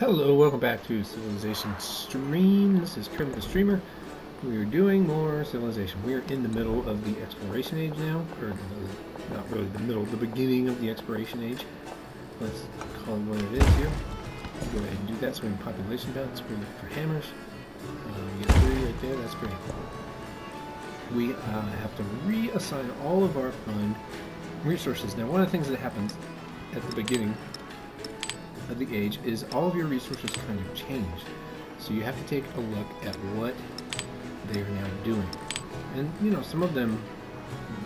Hello, welcome back to Civilization Stream. This is Trim the Streamer. We are doing more Civilization. We are in the middle of the Exploration Age now, or not really the middle, the beginning of the Exploration Age. Let's call it what it is here. Go ahead and do that. So we have population balance for hammers. We get 3 right there, that's great. We have to reassign all of our fund resources. Now, one of the things that happens at the beginning of the age is all of your resources kind of change. So you have to take a look at what they are now doing. And you know, some of them,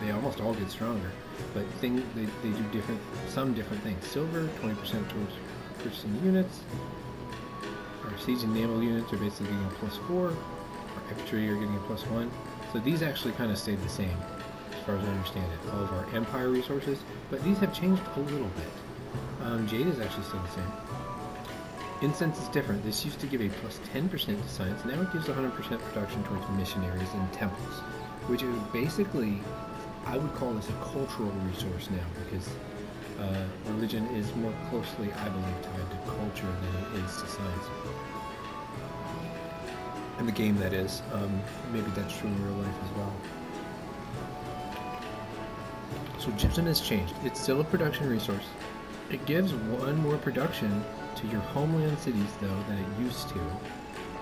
they almost all get stronger, but they do some different things. Silver, 20% towards purchasing units. Our siege and naval units are basically getting a +4. Our infantry are getting a +1. So these actually kind of stayed the same, as far as I understand it. All of our empire resources, but these have changed a little bit. Jade is actually still the same. Incense is different. This used to give a +10% to science. Now it gives 100% production towards missionaries and temples, which is basically, I would call this a cultural resource now, because religion is more closely, I believe, tied to culture than it is to science. In the game, that is. Maybe that's true in real life as well. So gypsum has changed. It's still a production resource. It gives 1 more production to your homeland cities, though, than it used to.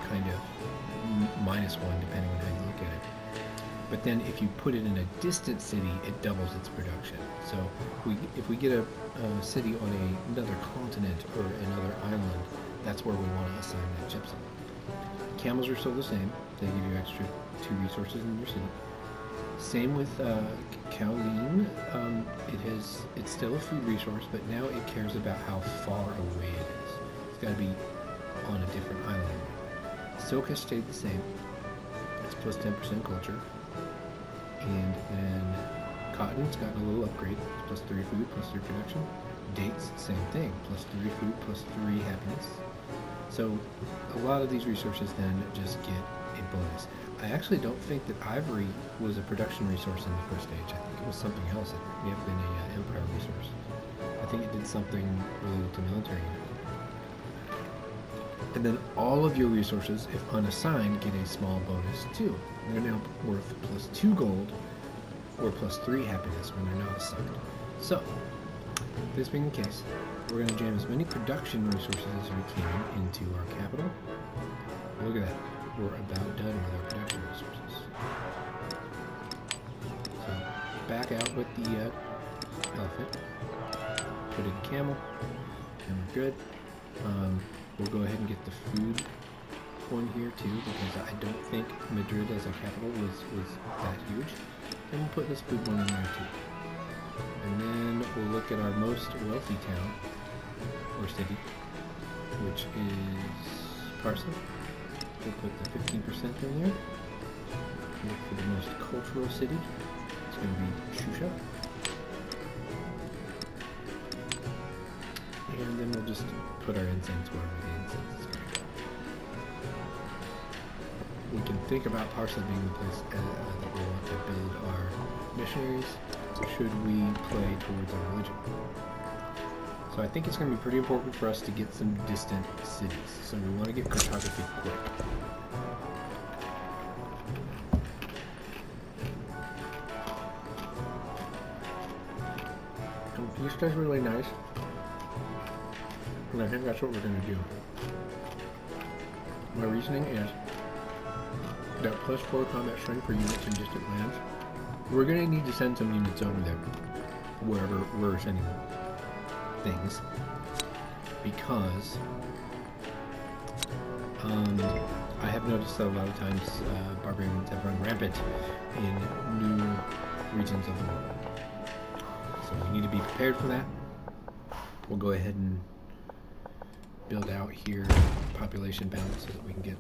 Kind of -1, depending on how you look at it. But then if you put it in a distant city, it doubles its production. So if we get a city on another continent or another island, that's where we want to assign that gypsum. Camels are still the same. They give you extra 2 resources in your city. Same with Kowloon. It's still a food resource, but now it cares about how far away it is. It's got to be on a different island. Silk has stayed the same. It's +10% culture. And then cotton's gotten a little upgrade. It's +3 food, +3 production. Dates, same thing. +3 food, +3 happiness. So a lot of these resources then just get a bonus. I actually don't think that ivory was a production resource in the first age. I think it was something else. It may have been an empire resource. I think it did something related to military. And then all of your resources, if unassigned, get a small bonus too. They're now worth +2 gold or +3 happiness when they're not assigned. So, this being the case, we're going to jam as many production resources as we can into our capital. Look at that. We're about done with our production resources. So, back out with the elephant. Put in camel. And we're good. We'll go ahead and get the food one here too, because I don't think Madrid as a capital was that huge. And we'll put this food one in there too. And then we'll look at our most wealthy town, or city, which is Parsa. We'll put the 15% in there. Look for the most cultural city. It's going to be Shusha. And then we'll just put our incense wherever the incense is going to go. We can think about Parsa being the place that we want to build our missionaries, should we play towards our religion. So I think it's going to be pretty important for us to get some distant cities. So we want to get cartography quick. And this guy's really nice. And I think that's what we're going to do. My reasoning is that +4 combat strength for units in distant lands. We're going to need to send some units over there, wherever we're sending things, because I have noticed that a lot of times barbarians have run rampant in new regions of the world. So we need to be prepared for that. We'll go ahead and build out here population balance so that we can get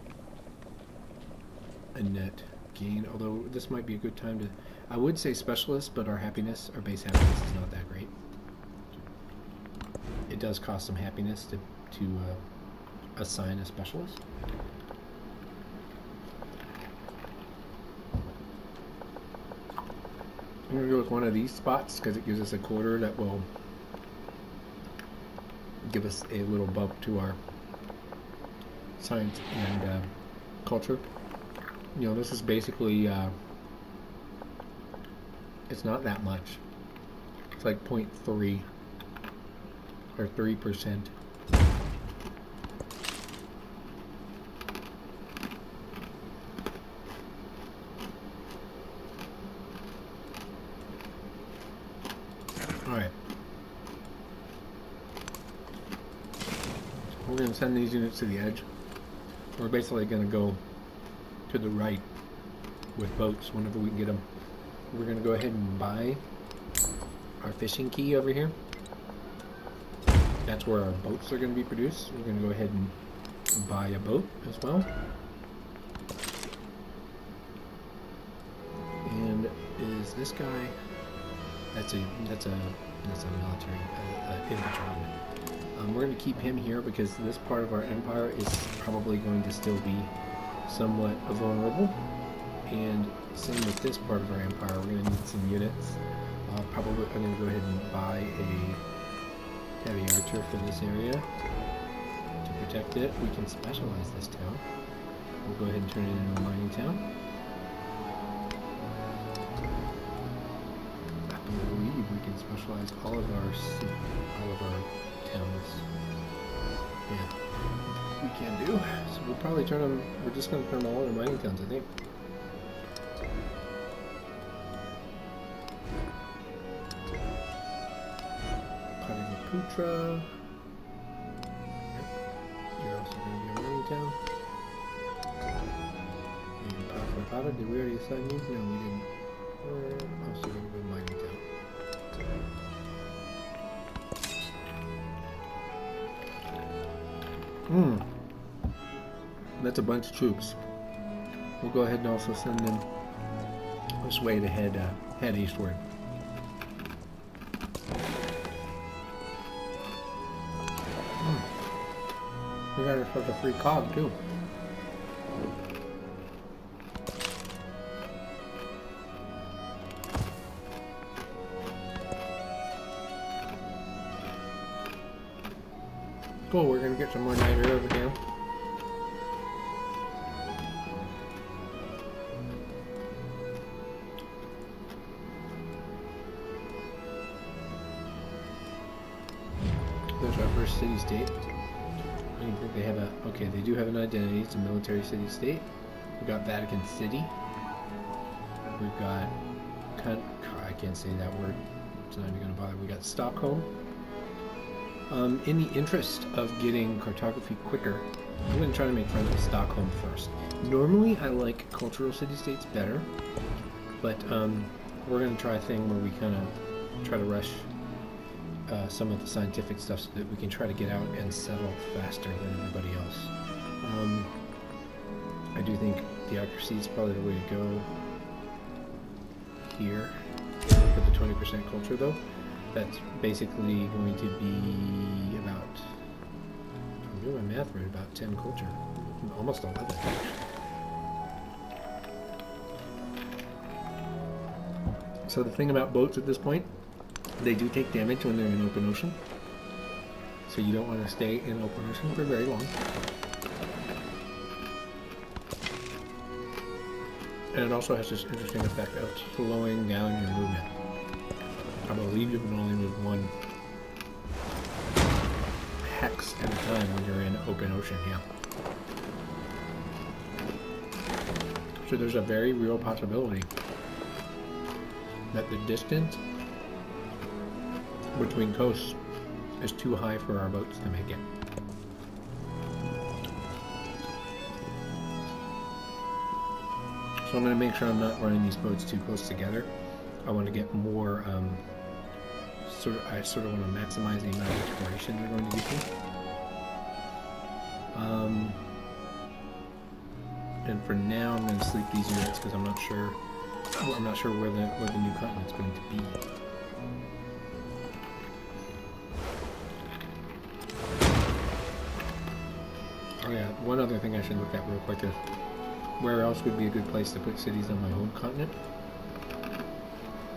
a net gain, although this might be a good time to, I would say specialist, but our base happiness is not that great. It does cost some happiness to assign a specialist. I'm going to go with one of these spots because it gives us a quarter that will give us a little bump to our science and culture. You know, this is basically, it's not that much. It's like 0.3 or 3%. Alright. We're going to send these units to the edge. We're basically going to go to the right with boats whenever we can get them. We're going to go ahead and buy our fishing key over here. That's where our boats are going to be produced. We're going to go ahead and buy a boat as well. And is this guy? That's a military infantryman. We're going to keep him here because this part of our empire is probably going to still be somewhat vulnerable. And same with this part of our empire, we're going to need some units. I'm going to go ahead and buy a heavy archer for this area to protect it. We can specialize this town. We'll go ahead and turn it into a mining town. I believe we can specialize all of our towns. Yeah, we can do. So we'll probably turn them. We're just going to turn them all into mining towns, I think. Putra. You're also going to be a mining town. And Pata, did we already assign you? No, we didn't. We're also going to be a mining town. That's a bunch of troops. We'll go ahead and also send them this way to head eastward. We got ourselves a free cog too. Cool, we're gonna get some more night air over here. There's our first city-state. I don't think they have a... Okay, they do have an identity. It's a military city-state. We've got Vatican City. We've got... I can't say that word. It's not even going to bother. We got Stockholm. In the interest of getting cartography quicker, I'm going to try to make friends with Stockholm first. Normally, I like cultural city-states better, but we're going to try a thing where we kind of try to rush some of the scientific stuff so that we can try to get out and settle faster than everybody else. I do think theocracy is probably the way to go here for the 20% culture though. That's basically going to be about, if I'm doing my math right, about 10 culture. Almost 11. So the thing about boats at this point, they do take damage when they're in open ocean. So you don't want to stay in open ocean for very long. And it also has this interesting effect of slowing down your movement. I believe you can only move one hex at a time when you're in open ocean, yeah. So there's a very real possibility that the distance between coasts is too high for our boats to make it. So I'm going to make sure I'm not running these boats too close together. I want to get more, I sort of want to maximize the amount of exploration they're going to give me. And for now, I'm going to sleep these units because I'm not sure where the new continent's going to be. Oh yeah, one other thing I should look at real quick is where else would be a good place to put cities on my home continent?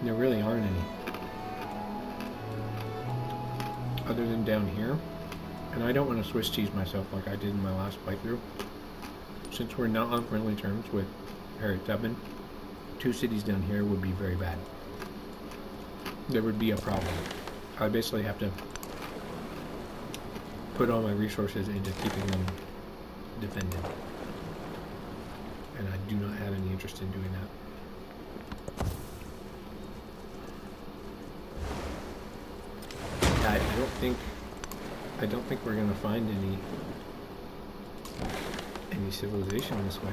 There really aren't any. Other than down here. And I don't want to Swiss cheese myself like I did in my last playthrough. Since we're not on friendly terms with Harriet Tubman, 2 cities down here would be very bad. There would be a problem. I basically have to put all my resources into keeping them defended. And I do not have any interest in doing that. I don't think we're gonna find any civilization this way.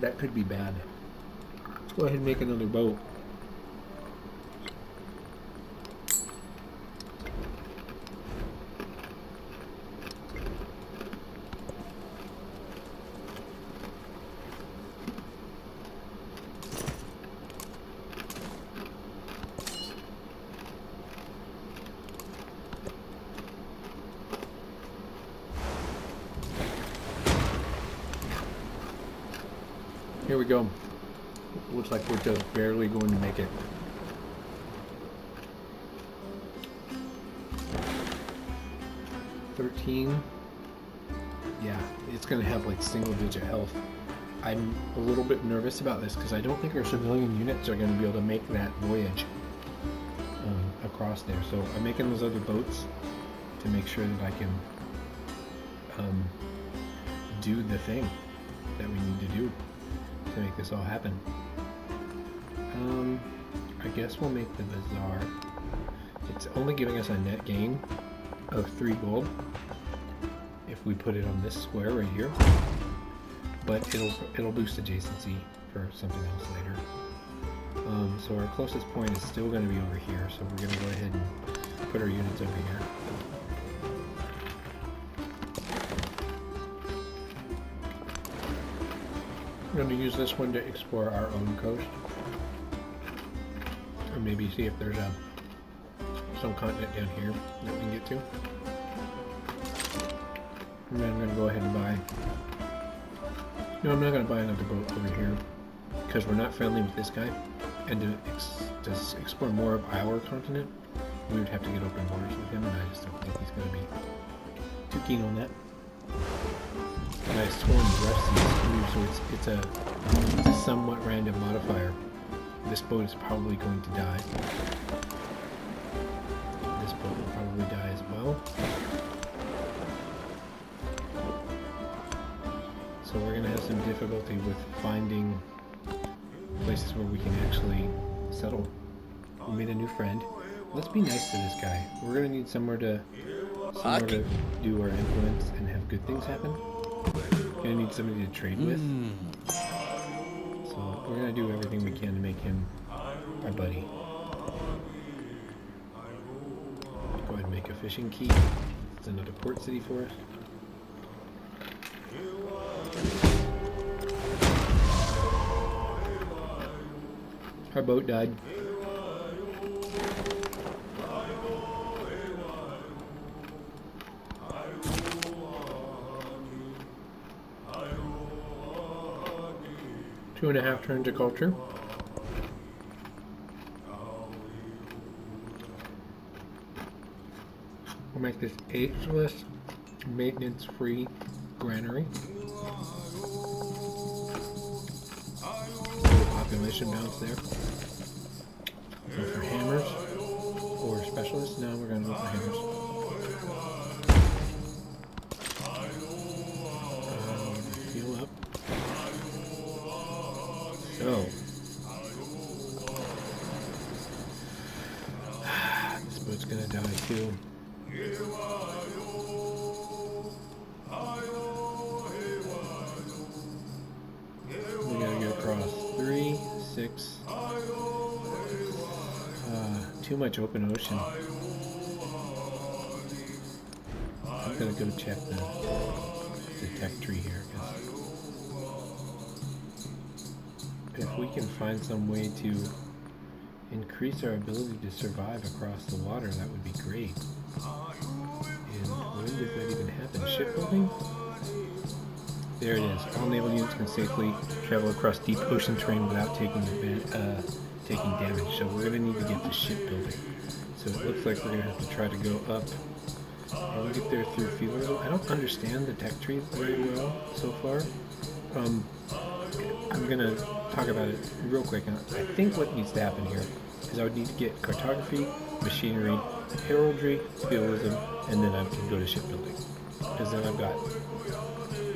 That could be bad. Let's go ahead and make another boat. Here we go. Looks like we're just barely going to make it. $13. Yeah, it's going to have like single-digit health. I'm a little bit nervous about this because I don't think our civilian units are going to be able to make that voyage across there. So I'm making those other boats to make sure that I can do the thing that we need to do to make this all happen. I guess we'll make the bazaar. It's only giving us a net gain of 3 gold if we put it on this square right here, but it'll boost adjacency for something else later. So our closest point is still going to be over here, so we're going to go ahead and put our units over here. We're going to use this one to explore our own coast, or maybe see if there's some continent down here that we can get to. And then I'm going to go ahead and buy... No, I'm not going to buy another boat over here, because we're not friendly with this guy. And to explore more of our continent, we would have to get open borders with him, and I just don't think he's going to be too keen on that. And I sworn the rest of these moves, so it's a somewhat random modifier. This boat is probably going to die. This boat will probably die as well. So we're going to have some difficulty with finding places where we can actually settle. We made a new friend. Let's be nice to this guy. We're going to need somewhere to do our influence and have good things happen. We're going to need somebody to trade with. So we're going to do everything we can to make him our buddy. Go ahead and make a fishing key. It's another port city for us. Our boat died. Two and a half turns of culture. We'll make this ageless, maintenance-free granary. Population bounce there. So for hammers or specialists, now we're going to go for hammers. Heal up. So this boat's going to die too. We gotta get across 3, 6. Too much open ocean. I'm gonna go check the tech tree here. If we can find some way to increase our ability to survive across the water, that would be great. And when does that even happen? Shipbuilding? There it is. All naval units can safely travel across deep ocean terrain without taking damage. So we're going to need to get to shipbuilding. So it looks like we're going to have to try to go up. And we'll get there through feudalism. I don't understand the tech tree very well so far. I'm going to talk about it real quick. And I think what needs to happen here is I would need to get cartography, machinery, heraldry, feudalism, and then I can go to shipbuilding. Because then I've got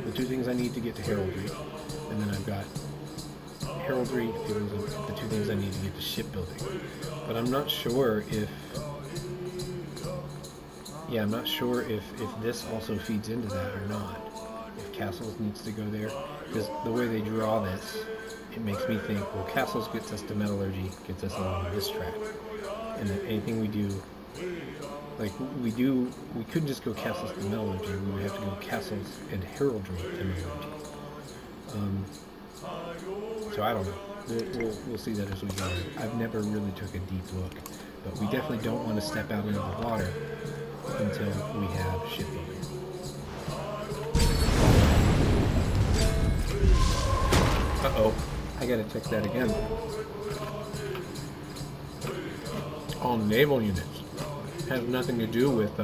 the two things I need to get to heraldry, and then I've got heraldry, feudalism, the two things I need to get to shipbuilding. But I'm not sure if... Yeah, I'm not sure if this also feeds into that or not. If castles needs to go there. Because the way they draw this, it makes me think, well, castles gets us to metallurgy, gets us along this track. And then anything we do, like we couldn't just go castles to metallurgy, we would have to go castles and heraldry to metallurgy. So I don't know. We'll see that as we go. I've never really took a deep look, but we definitely don't want to step out into the water until we have shipbuilding. Uh-oh, I gotta check that again. All naval units. Has nothing to do with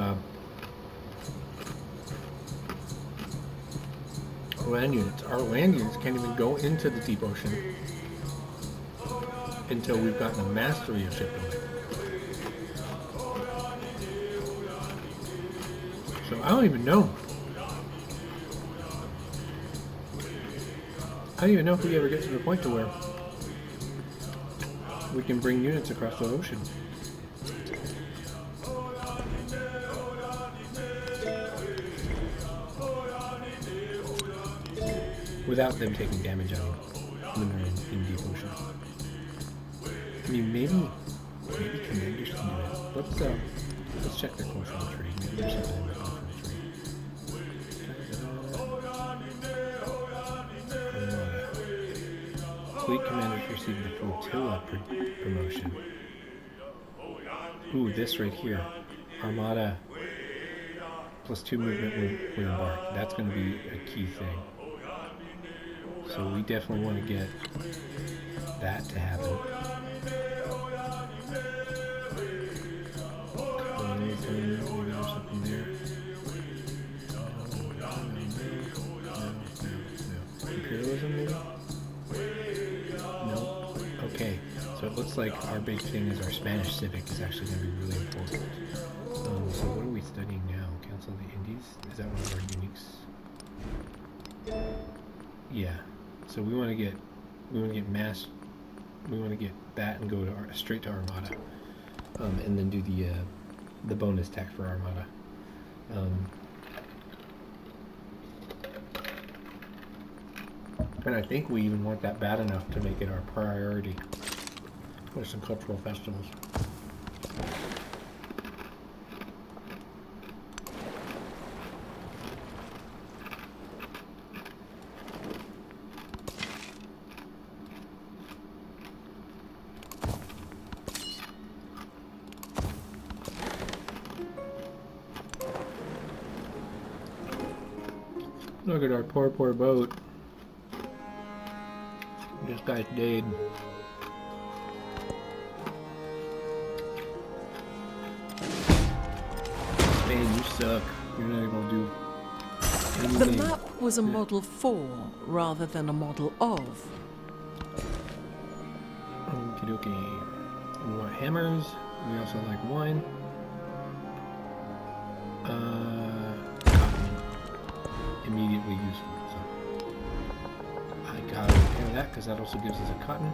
land units. Our land units can't even go into the deep ocean until we've gotten a mastery of shipbuilding. So I don't even know. I don't even know if we ever get to the point to where we can bring units across the ocean. Without them taking damage out when they're in deep ocean. I mean, maybe commanders can do it. Let's check their cultural tree. Maybe there's something in the cultural tree. Fleet commanders received the flotilla promotion. Ooh, this right here. Armada plus 2 movement when embarked. That's going to be a key thing. So we definitely want to get that to happen. Maybe there's something there. No. Imperialism, maybe? No. Okay. So it looks like our big thing is our Spanish civic is actually going to be really important. So what are we studying now? Council of the Indies? Is that one of our uniques? Yeah. So we want to get that and go to straight to Armada, and then do the bonus tech for Armada. And I think we even want that bad enough to make it our priority for some cultural festivals. Look at our poor boat. This guy's dead. Spain, you suck. You're not able to do anything. The map was a model for rather than a model of. Okie dokie. We want hammers. We also like wine. Immediately useful. So I gotta repair that because that also gives us a cotton.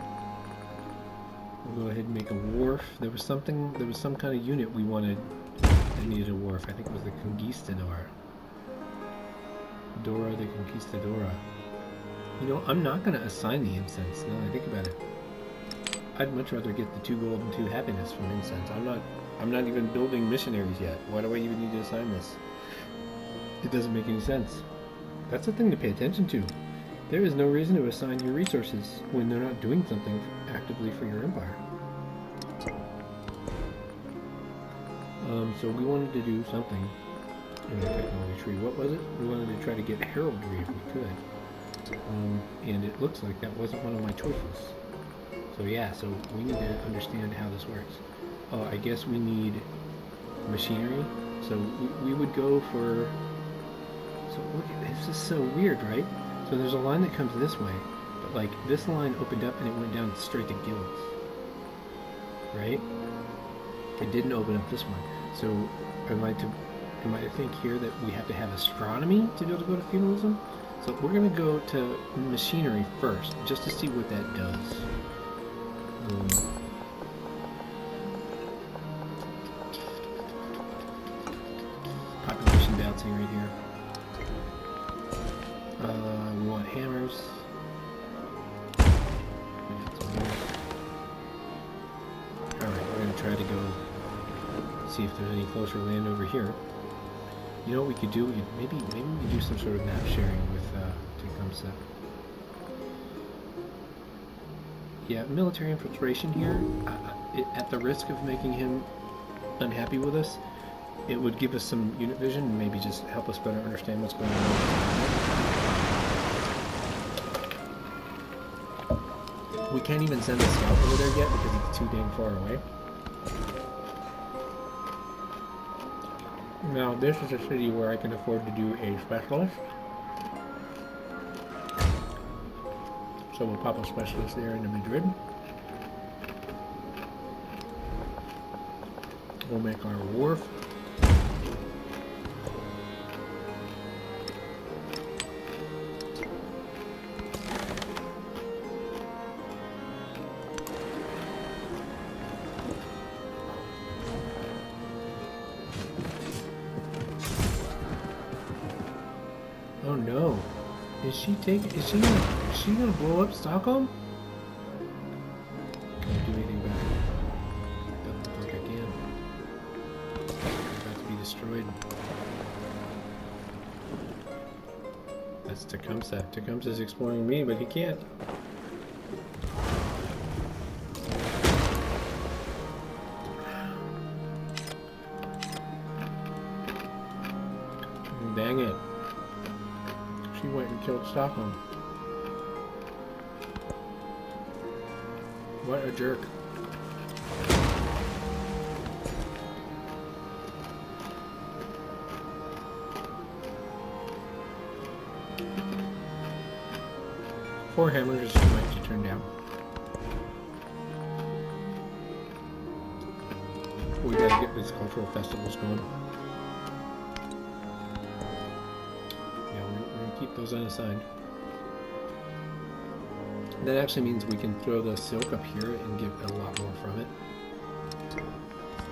We'll go ahead and make a wharf. There was some kind of unit we wanted that needed a wharf. I think it was the Conquistador. Dora the Conquistadora. You know, I'm not gonna assign the incense now that I think about it. I'd much rather get the 2 gold and 2 happiness from incense. I'm not even building missionaries yet. Why do I even need to assign this? It doesn't make any sense. That's a thing to pay attention to. There is no reason to assign your resources when they're not doing something actively for your empire. So we wanted to do something in the technology tree. What was it? We wanted to try to get heraldry if we could. And it looks like that wasn't one of my choices. So yeah, so we need to understand how this works. Oh, I guess we need machinery. So we would go for... So look, this is so weird, right? So there's a line that comes this way, but like this line opened up and it went down straight to guilds, right? It didn't open up this one. So am I to think here that we have to have astronomy to be able to go to feudalism? So we're gonna go to machinery first, just to see what that does. Population bouncing right here. We want hammers. Alright, we're gonna try to go see if there's any closer land over here. You know what we could do? Maybe we could do some sort of map sharing with Tecumseh. Yeah, military infiltration here, at the risk of making him unhappy with us, it would give us some unit vision and maybe just help us better understand what's going on. We can't even send a scout over there yet because it's too dang far away. Now, this is a city where I can afford to do a specialist. So we'll pop a specialist there into Madrid. We'll make our wharf. Oh no. Is she gonna blow up Stockholm? Can't do anything about it. Doesn't look like I can. It's about to be destroyed. That's Tecumseh. Tecumseh's exploring me, but he can't. Dang it. She went and killed Stockholm. What a jerk. Four hammers is too much to turn down. We gotta get these cultural festivals going. Keep those unassigned. That actually means we can throw the silk up here and get a lot more from it.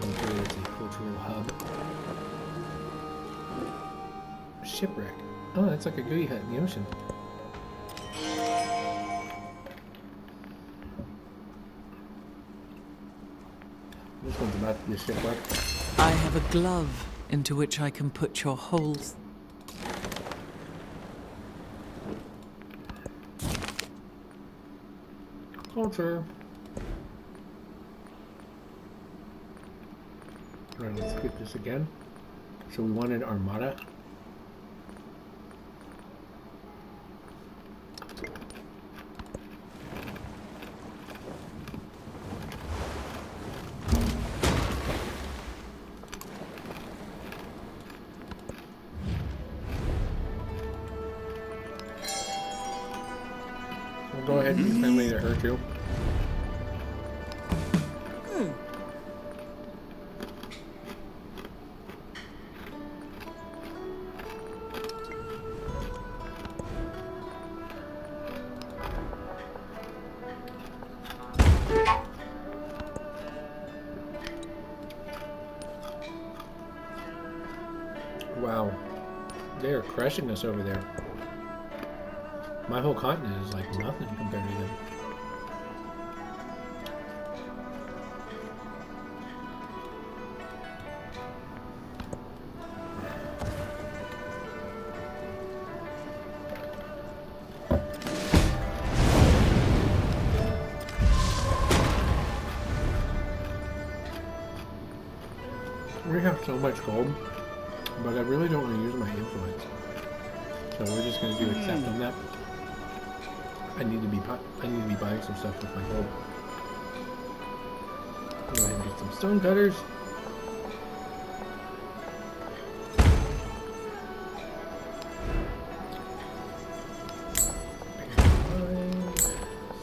It's a cultural hub. Shipwreck. Oh, that's like a gooey hut in the ocean. This one's about to be a shipwreck. I have a glove into which I can put your holes. Culture. Alright, let's skip this again. So we wanted Armada. We'll go ahead and get somebody to hurt you. Wow, they are crushing us over there. My whole continent is like nothing compared to them. We have so much gold, but I really don't want to use my influence. So we're just going to do accept on that. I need to be buying some stuff with my gold. Go ahead and get some stone cutters.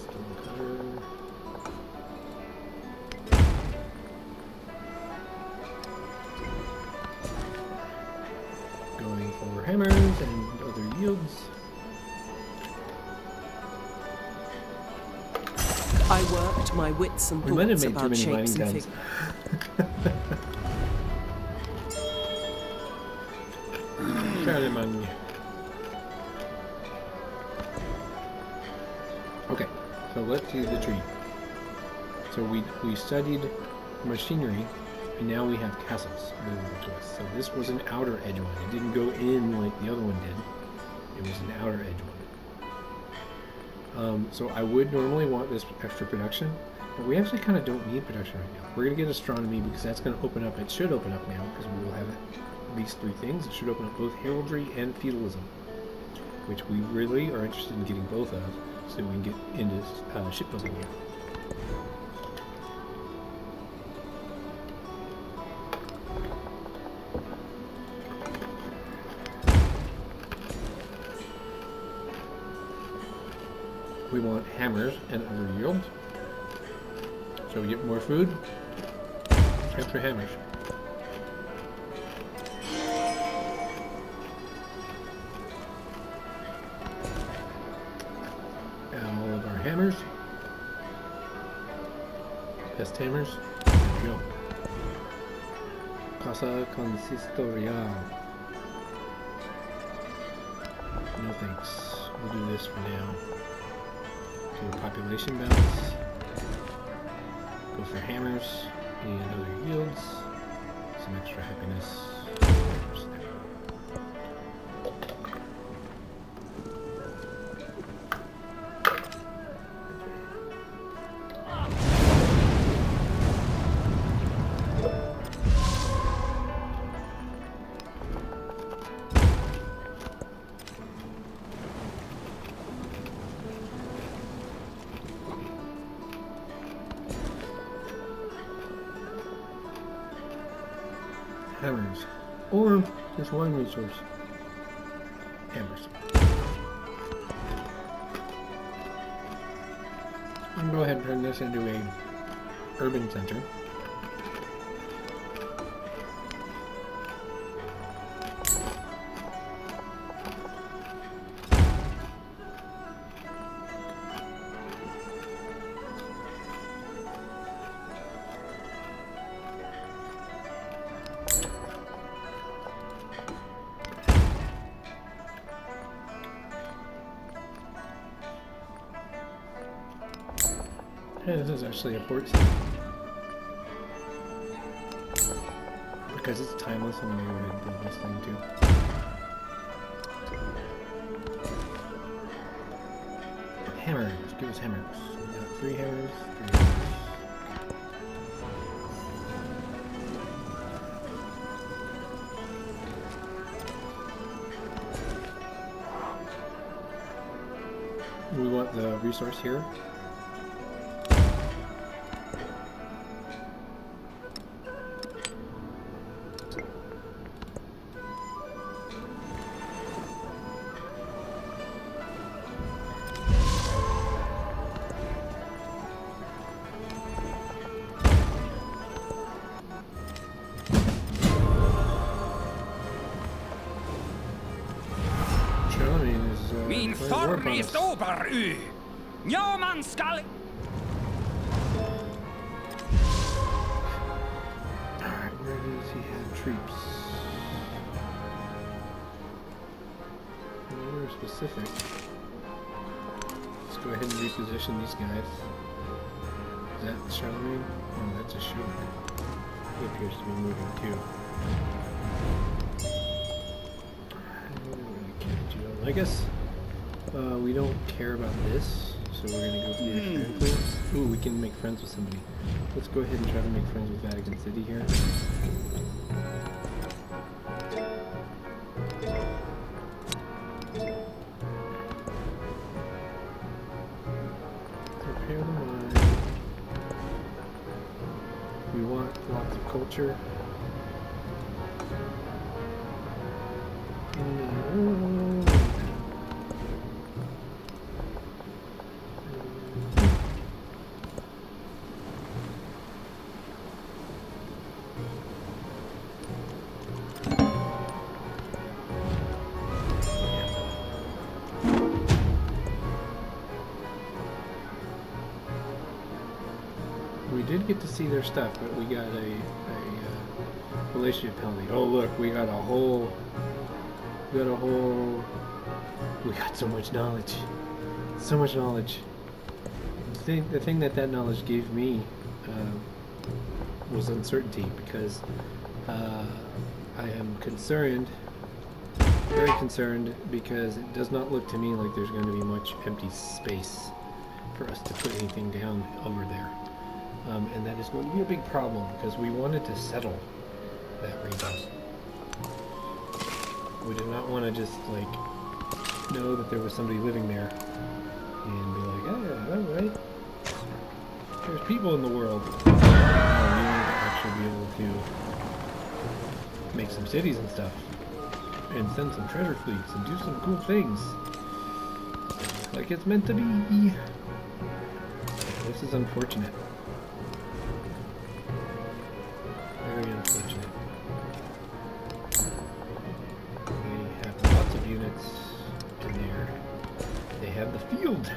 Stone cutter. Going for hammers and other yields. I worked my wits and We might have thoughts made too about many mining shapes and guns. figures. Charlemagne. Okay, so let's see the tree. So we studied machinery, and now we have castles available to us. So this was an outer edge one. It didn't go in like the other one did. It was an outer edge one. So I would normally want this extra production, but we actually kind of don't need production right now. We're going to get astronomy because that's going to open up. It should open up now because we will have at least 3 things. It should open up both heraldry and feudalism, which we really are interested in getting both of, so we can get into shipbuilding here. We want hammers and other yields. So we get more food, extra hammers. And all of our hammers. Best hammers. There we go. Casa Consistorial. No thanks. We'll do this for now. Do a population balance. Go for hammers and other yields. Some extra happiness. Hammers. Or just one resource. Hammers. I'm going to go ahead and turn this into a urban center. Hey, this is actually a port city. Because it's timeless, I'm going to go ahead and build this thing too. Hammers. Give us hammers. We got 3 hammers, 3 hammers. We want the resource here. Min form ist ober u. Ja, man skal... Alright, where does he have troops? Nowhere specific. Let's go ahead and reposition these guys. Is that Charlemagne? Oh, that's a shore. He appears to be moving too. I guess we don't care about this, so we're gonna go through your influence. Ooh, we can make friends with somebody. Let's go ahead and try to make friends with Vatican City here. Repair the mine. archer. We did get to see their stuff, but we got a relationship penalty. Oh look, we got so much knowledge. So much knowledge. The thing that knowledge gave me was uncertainty, because I am concerned, very concerned, because it does not look to me like there's going to be much empty space for us to put anything down over there. And that is going to be a big problem, because we wanted to settle that region. We did not want to just, like, know that there was somebody living there and be like, oh, alright, there's people in the world. We wanted to actually be able to make some cities and stuff, and send some treasure fleets, and do some cool things. Like it's meant to be. This is unfortunate. Very unfortunate. They have lots of units in there. They have the field.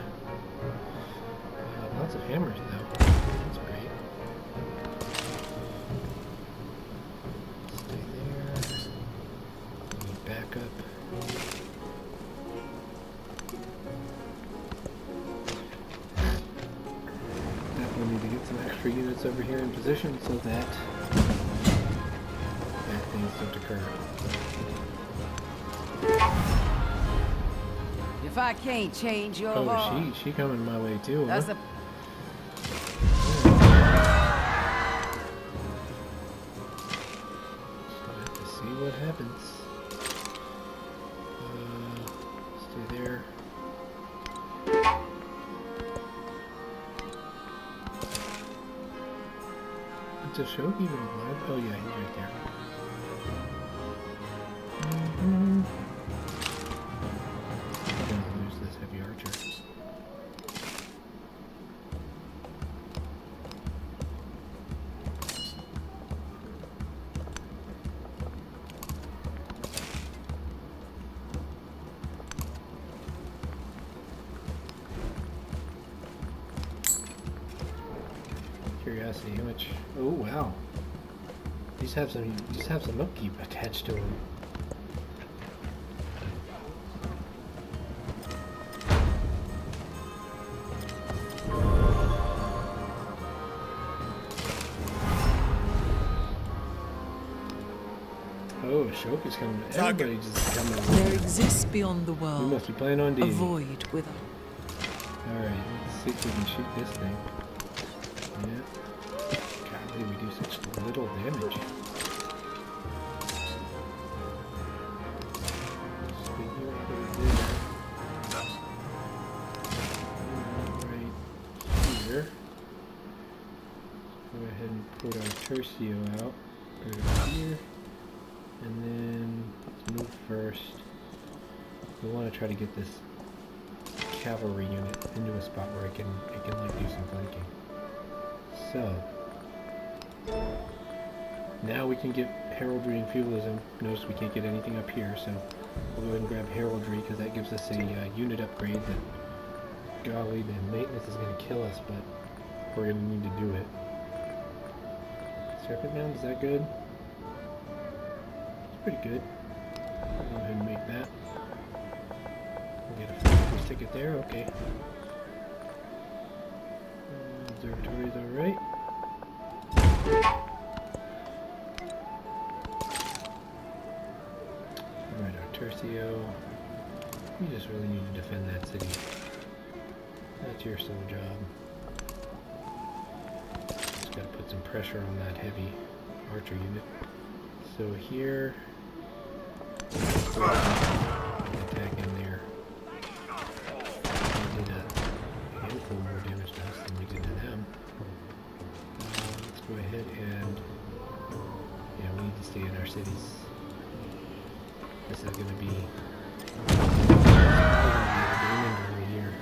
Lots of hammers though. That's great. Stay there. Need backup. Definitely need to get some extra units over here in position so that bad things don't occur. If I can't change your Oh, heart, she coming my way too, that's huh? a So I have to see what happens. Stay there. Is Ashok even alive? Oh yeah, he's right there. I'm gonna lose this heavy archer. Curiosity, how much? Oh wow! These have some upkeep attached to them. Oh, Ashok is coming. Everybody just coming. There exists beyond the We world must be playing on a D. void with Alright, let's see if we can shoot this thing. Yeah. Golly, we do such little damage. Figure out what it is. Right here. Go ahead and put our Tercio out. Right here. And then let's move first. We want to try to get this cavalry unit into a spot where it can like do some flanking. So now we can get heraldry and feudalism. Notice we can't get anything up here, so we'll go ahead and grab heraldry because that gives us a unit upgrade. That, golly, the maintenance is going to kill us, but we're going to need to do it. Serpent Mound, is that good? It's pretty good. I'll go ahead and make that. We'll get a free stick it there, okay. Observatory's alright. Alright, our Tercio. We just really need to defend that city. That's your sole job. Just gotta put some pressure on that heavy archer unit. So here, attack in there. We did a handful more damage to us than we did to them. Let's go ahead and cities. This is going to be right here.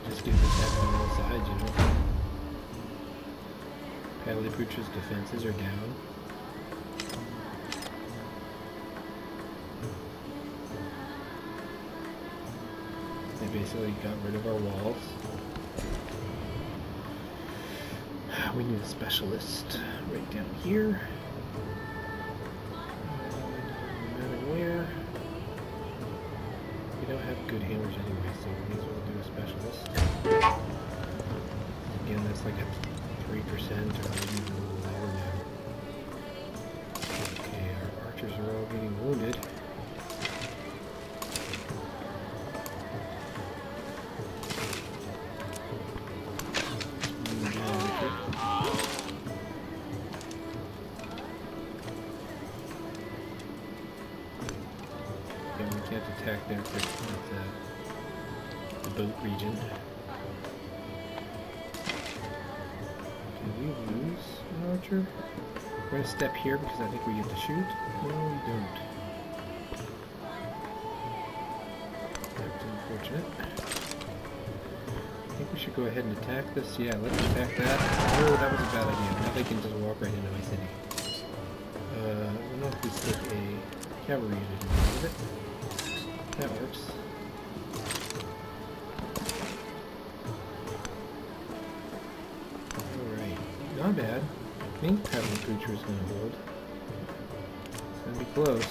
Just get attacked on all sides, you know. Pataliputra's defenses are down. They basically got rid of our walls. We need a specialist right down here. No matter where. We don't have good hammers anyway, so we may as well do a specialist. Again, that's like a 3% or maybe even a little lower now. Okay, our archers are all getting wounded. Attack there with the boat region. Did we lose an archer? We're going to step here because I think we get to shoot. No, we don't. That's unfortunate. I think we should go ahead and attack this. Yeah, let's attack that. Oh, that was a bad idea. Now they can just walk right into my city. I don't know if we stick a cavalry unit in front of it. That works. Alright, not bad. I think Pataliputra is going to hold. It's going to be close.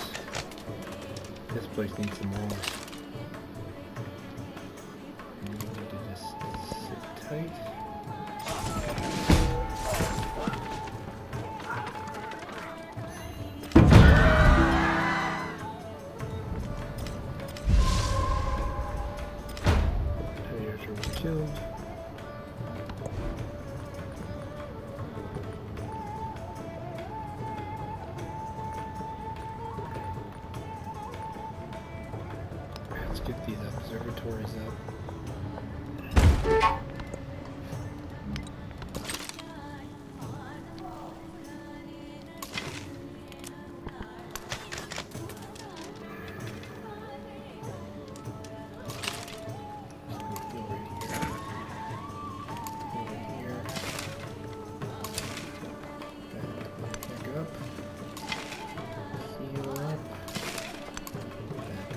This place needs some walls. We need to just sit tight. Killed. Let's get these observatories up.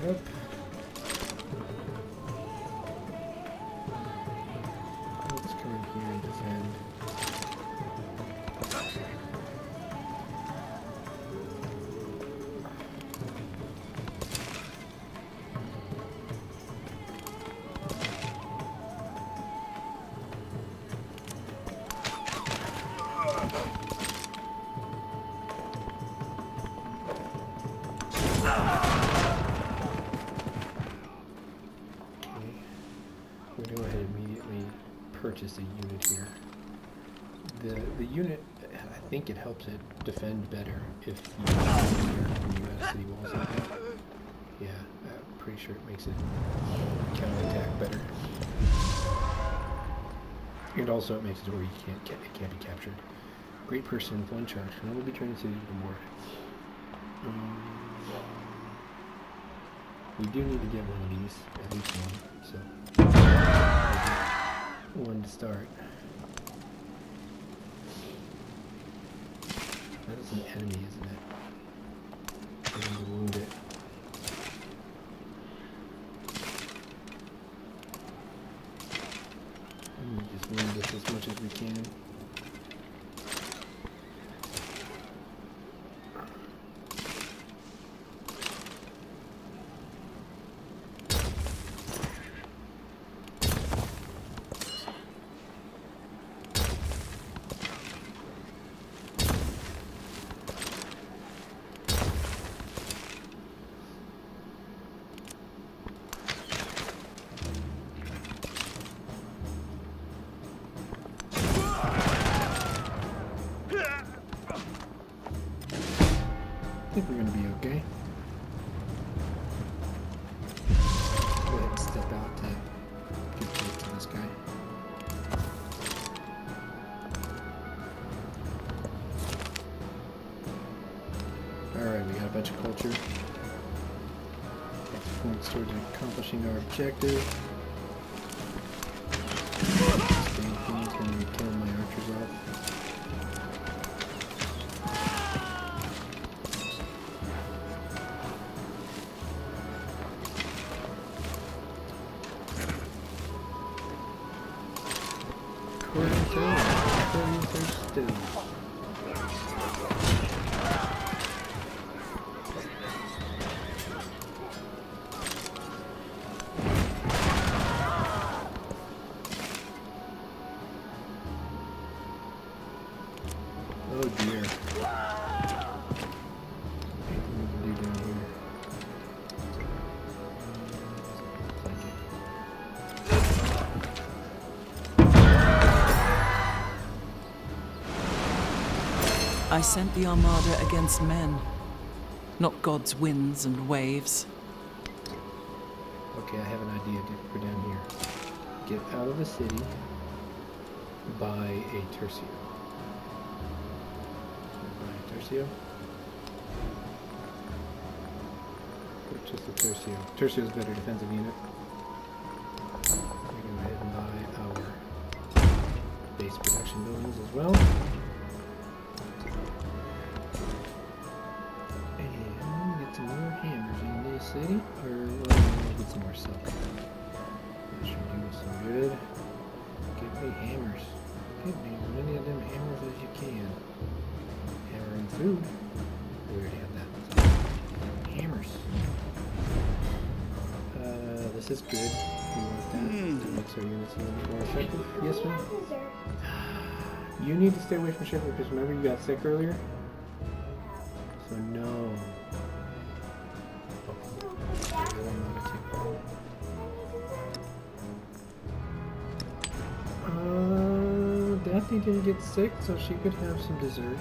Up. Let's come in here and defend. We'll go ahead and immediately purchase a unit here. The unit, I think it helps it defend better if you have city walls like that. Yeah, I'm pretty sure it makes it counterattack better. And also it makes it where it can't be captured. Great person with one charge can only be turned into the war. We do need to get one of these, at least one, so one to start. That is an enemy, isn't it? I need to wound it. And we just wound this as much as we can. I think we're going to be okay. Go ahead and step out to give chase to this guy. Alright, we got a bunch of culture. That's points towards accomplishing our objective. Staying clean is going to be killing my archers off. Oh dear. I sent the armada against men, not God's winds and waves. Okay, I have an idea for down here. Get out of the city, buy a tercio. Tercio? Purchase a tercio. Tercio is a better defensive unit. We're going to go ahead and buy our base production buildings as well. And get some more hammers in this city. Or we'll get some more silk. That should do us some good. Get me hammers. Get me as many of them hammers as you can. Hammer and food. We already have that. Hammers. This is good. We want that. That makes our units a little bit more effective. Yes, ma'am? You need to stay away from sugar because remember you got sick earlier? So no. Daphne didn't get sick, so she could have some dessert.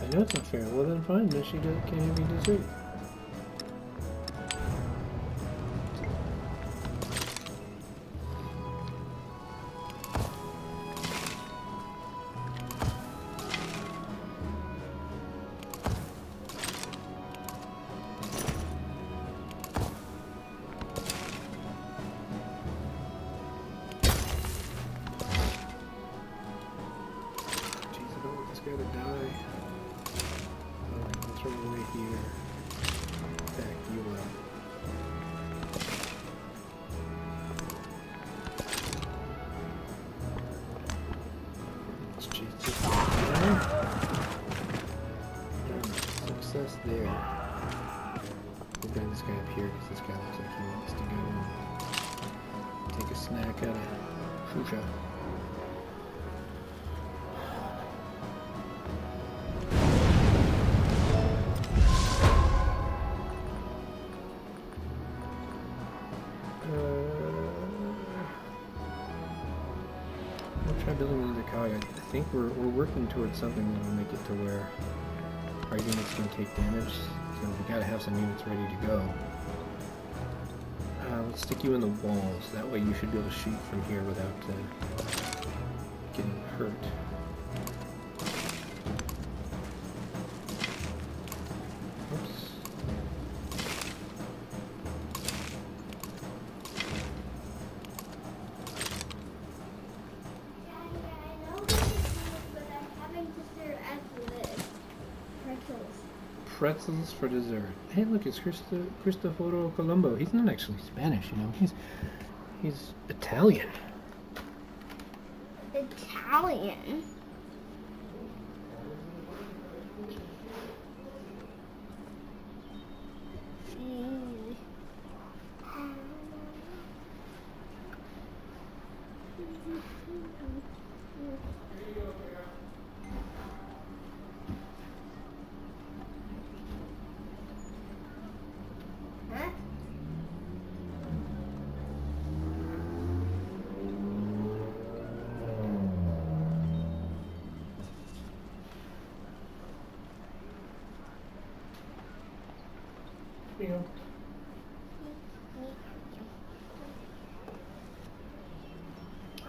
I know it's not fair. Well then fine, then she can't have any dessert. Gotta die. Alright, let's run away here. Back you up. Let's chase this guy down. Success there. We'll bring this guy up here because this guy looks like he wants to go take a snack out of Shusha. Try building another cog. I think we're working towards something that will make it to where our units can take damage. So we gotta have some units ready to go. Let's stick you in the walls. That way you should be able to shoot from here without getting hurt. Oops. Pretzels for dessert. Hey, look, it's Cristoforo Colombo. He's not actually Spanish, you know. He's Italian. Italian?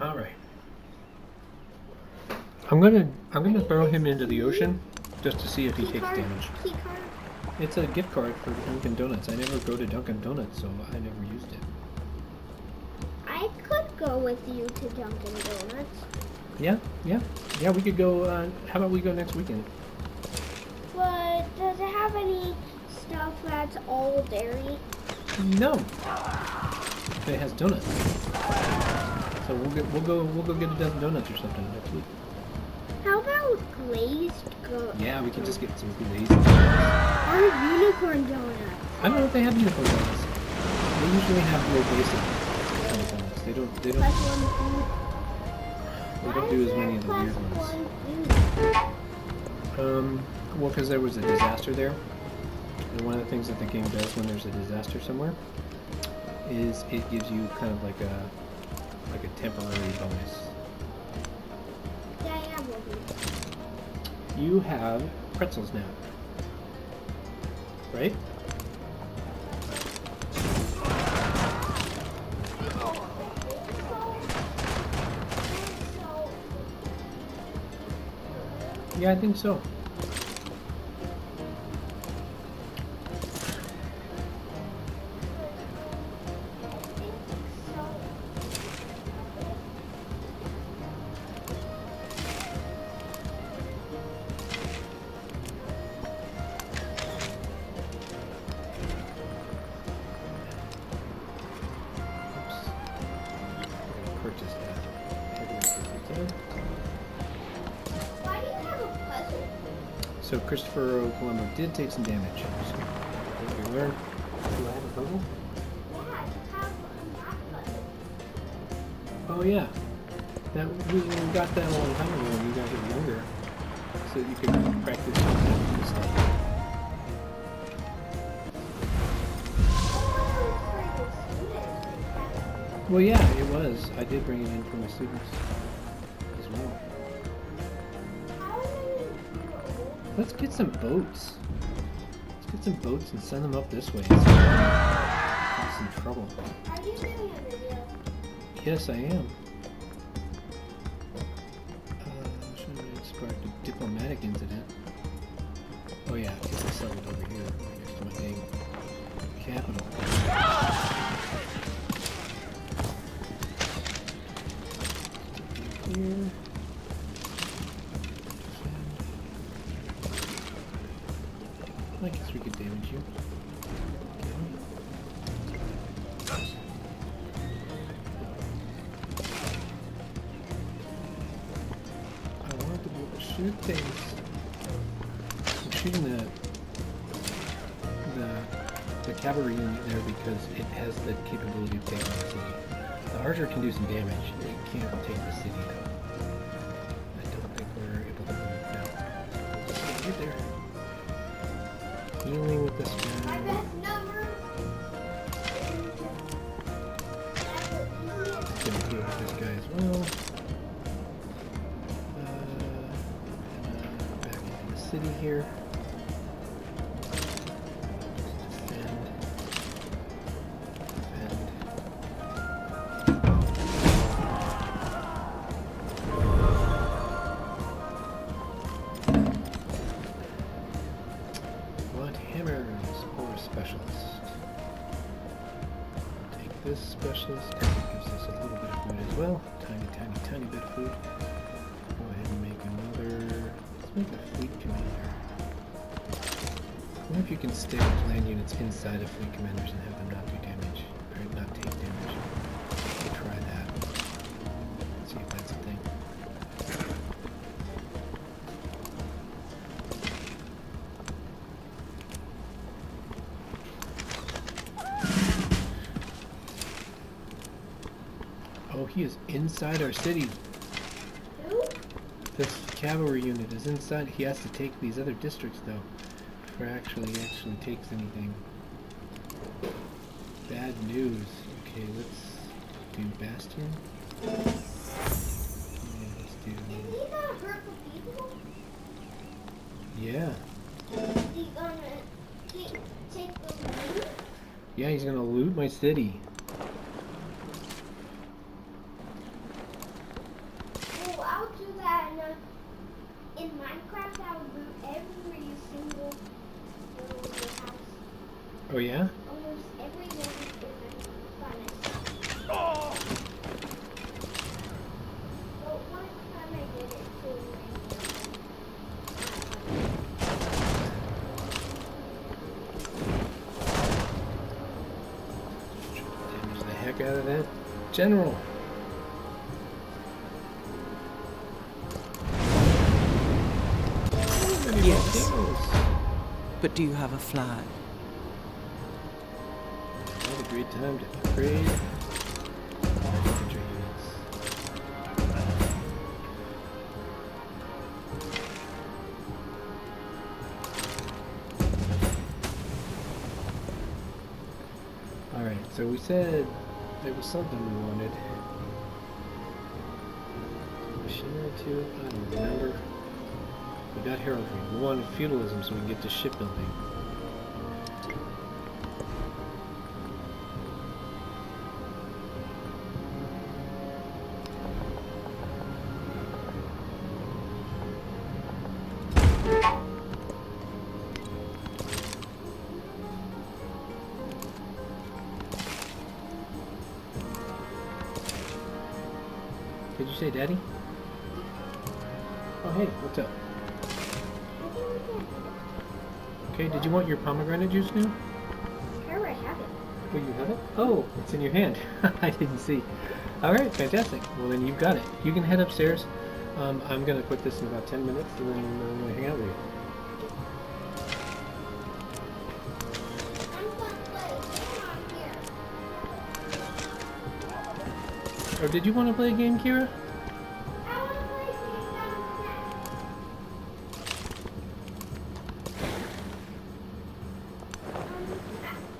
All right. I'm gonna throw him into the ocean just to see if he takes damage. Key card. It's a gift card for Dunkin' Donuts. I never go to Dunkin' Donuts, so I never used it. I could go with you to Dunkin' Donuts. Yeah, we could go, how about we go next weekend? But does it have any stuff that's all dairy? No. It has donuts. So we'll go get a dozen donuts or something next week. How about glazed goods? Yeah, we can just get some glazed. Or unicorn donuts? I don't know if they have unicorn donuts. They usually have real basic kind of donuts. They don't Plus one food. do as many of the weird ones. Well, because there was a disaster there. And one of the things that the game does when there's a disaster somewhere is it gives you kind of like a temporary bonus. Yeah, I have one. You have pretzels now, right? Yeah, I think so. Purchase that. Why do you have a puzzle? So Christopher Colombo did take some damage. So what we learned. Do I have a puzzle? Yeah, I have a math puzzle. Oh yeah. That we got that a long time ago when you guys were younger. So you could practice some math stuff. Well, yeah, it was. I did bring it in for my students as well. Let's get some boats. Let's get some boats and send them up this way. Cause some trouble. Are you doing a video? Yes, I am. Should have sparked a diplomatic incident. Oh yeah, because I settled over here next to my dang capital. Here. I guess we could damage you. I want to be able to shoot things. I'm shooting the cavalry unit there because it has the capability of taking the city. The archer can do some damage. It can't take the city though. I don't think we're able to move now. Just stay right there. Healing with this My guy. best number. Gonna heal with this guy as well. Back into the city here. Defend. What hammers or specialist? Take this specialist. It gives us a little bit of food as well. Tiny, tiny, tiny bit of food. Go ahead and make another. Let's make a fleet commander. I wonder if you can stick land units inside of fleet commanders and have them not do damage, or not take damage. We'll try that. See if that's a thing. Oh, he is inside our city. Who? This cavalry unit is inside. He has to take these other districts though, before he actually takes anything. Bad news. Okay, let's do Bastion. Yeah, let's do. Is he gonna hurt the people? Yeah. Is he gonna take the loot? Yeah, he's gonna loot my city. Oh, I'll do that in Minecraft, I would root every single little house. Oh yeah? Almost every one is my funnest. Oh! But one time I did it to Damage the heck out of that general. Yes. But do you have a flag? What a great time to upgrade infantry units. Alright, so we said there was something we wanted. Machinery too? I don't remember. We got heraldry. We wanted feudalism so we can get to shipbuilding. Did you say daddy? Oh hey, what's up? Okay, did you want your pomegranate juice now? I already have it. Oh, you have it? Oh, it's in your hand. I didn't see. Alright, fantastic. Well then you've got it. You can head upstairs. I'm gonna quit this in about 10 minutes and then I'm gonna hang out with you. I'm gonna play. Come on here. Or did you want to play a game, Kira? I want to play Game Down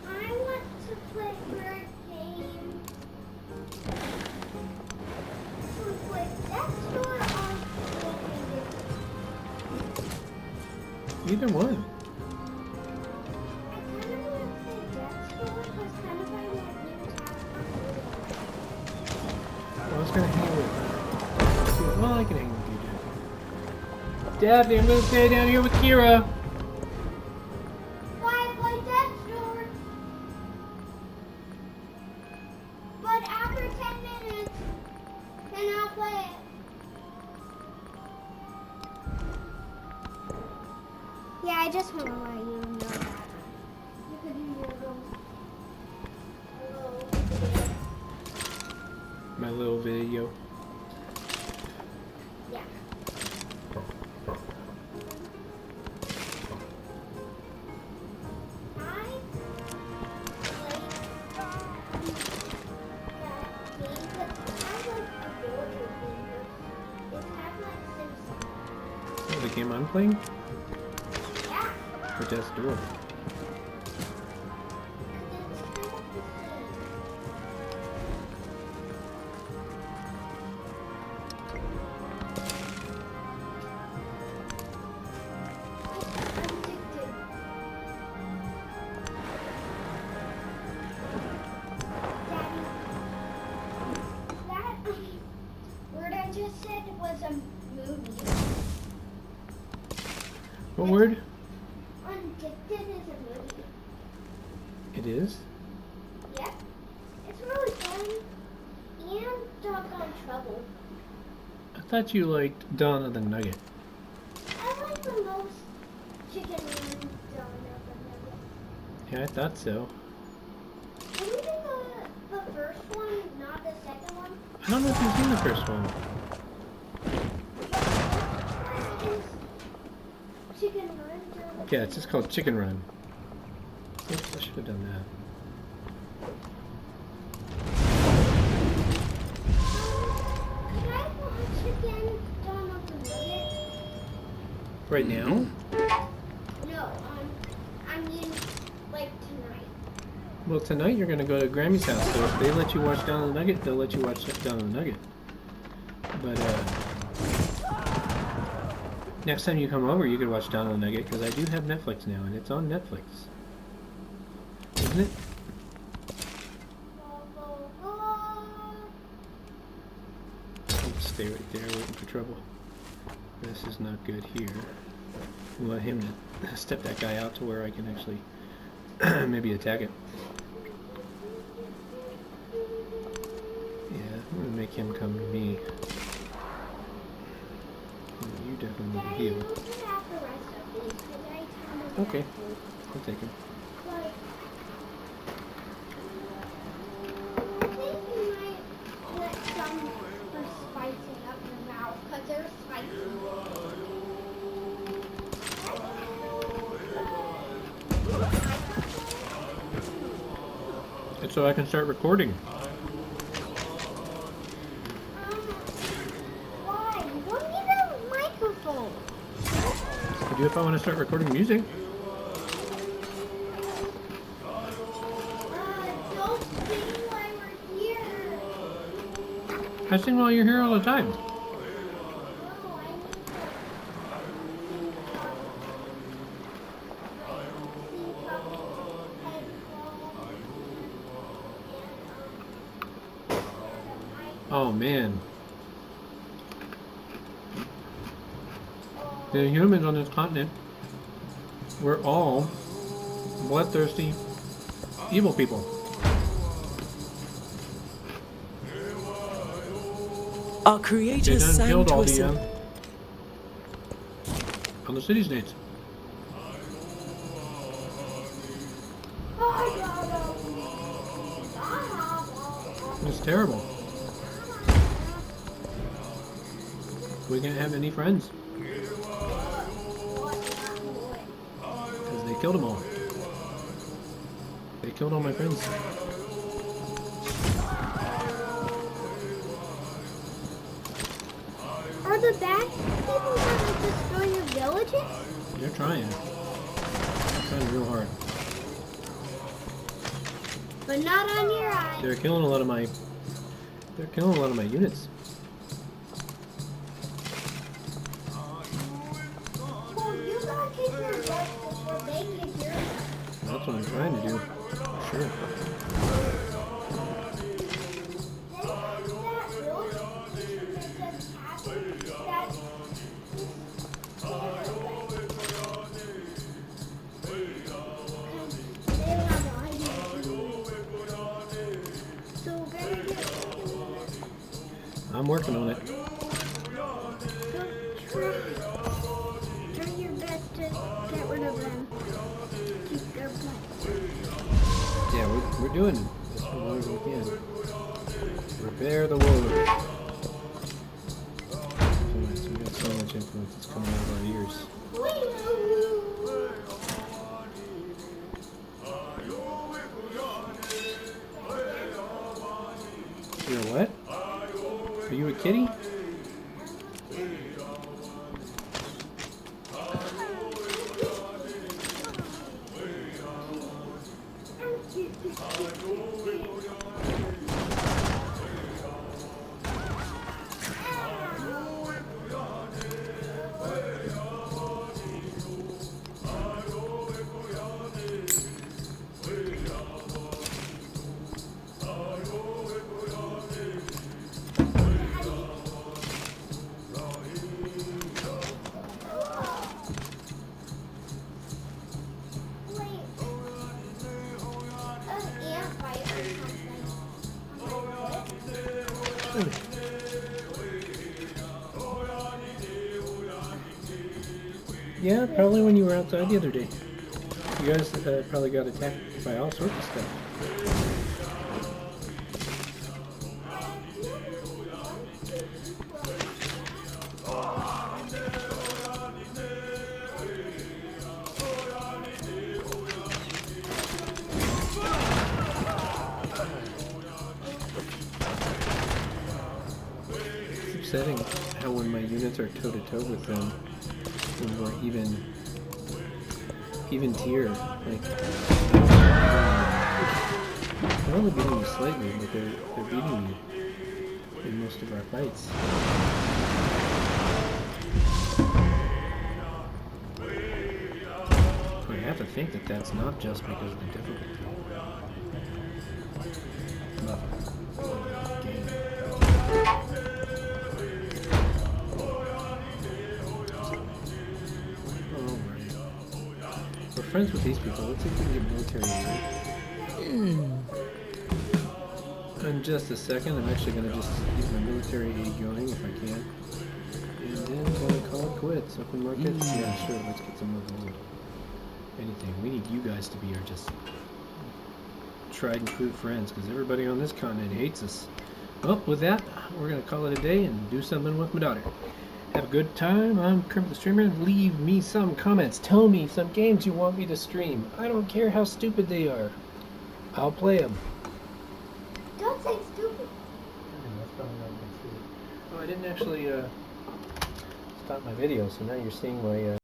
I want to play for a game. Wait, that store on Either one. I kind of want to play that store because kind of I want new tasks. Well, I was gonna hang with. Well, I can hang with you, Daddy, I'm gonna stay down here with Kira. Why play that store? But after 10 minutes, then I'll play it. Yeah, I just want to let you know that. You could do your My little video. Yeah. Oh, the game I'm playing? Yeah. Or Death's Door? What word? Undicted is a movie. It is? Yep. It's really fun. And Doggone Trouble. I thought you liked Dawn of the Nugget. I like the most Chicken and Dawn of the Nugget. Yeah, I thought so. Can we do the first one, not the second one? I don't know if you've seen the first one. Chicken Run. Yeah, it's just called Chicken Run. Oops, I should have done that. Could I watch again Dawn of the Nugget? Right now? No, I mean, like tonight. Well, tonight you're going to go to Grammy's house, so if they let you watch Dawn of the Nugget, they'll let you watch Dawn of the Nugget. But, next time you come over, you could watch Dawn of the Nugget, because I do have Netflix now, and it's on Netflix. Isn't it? Oops, stay right there, waiting for trouble. This is not good here. We'll let him step that guy out to where I can actually maybe attack it. Yeah, I'm gonna make him come to me. You definitely need to heal. You can have the rest of these, 'cause I kind of Okay, I'll take him. But I think you might let some for spicing up your mouth, 'cause they're spicy. It's so I can start recording. Why? You don't need a microphone. I do if I want to start recording music. Don't sing while we're here. I sing while you're here all the time. No, I Oh man. The humans on this continent, we're all bloodthirsty, evil people. Our They creators done sang killed to all us. the city-states. It's terrible. We can't have any friends. Because they killed them all. They killed all my friends. Are the bad people going to destroy your villages? They're trying. They're trying real hard. But not on your eyes. They're killing a lot of my units. Well, you gotta kick your butt before they kick yours. That's what I'm trying to do. Sure. I'm working on it. Try your best to get rid of them. Keep their butts. Yeah, we're doing as long as we can. Repair the wound. So nice. We got so much influence that's coming out of our ears. You're a what? Are you a kitty? Yeah, probably when you were outside the other day. You guys probably got attacked by all sorts of stuff. It's upsetting how when my units are toe-to-toe with them, when we're even tier, like they're only beating me slightly, but they're beating me in most of our fights. I have to think that that's not just because of the difficulty. But, game. friends with these people. Let's see if we can get military aid. In just a second, I'm actually going to just get my military aid going if I can. And then I'm going to call it quits. Open markets? Yeah, sure. Let's get some more gold. Anything. We need you guys to be our just tried and true friends, because everybody on this continent hates us. Well, with that, we're going to call it a day and do something with my daughter. Have a good time. I'm Kermit the Streamer. Leave me some comments. Tell me some games you want me to stream. I don't care how stupid they are. I'll play them. Don't say stupid. That's probably not good. Oh, I didn't actually stop my video, so now you're seeing my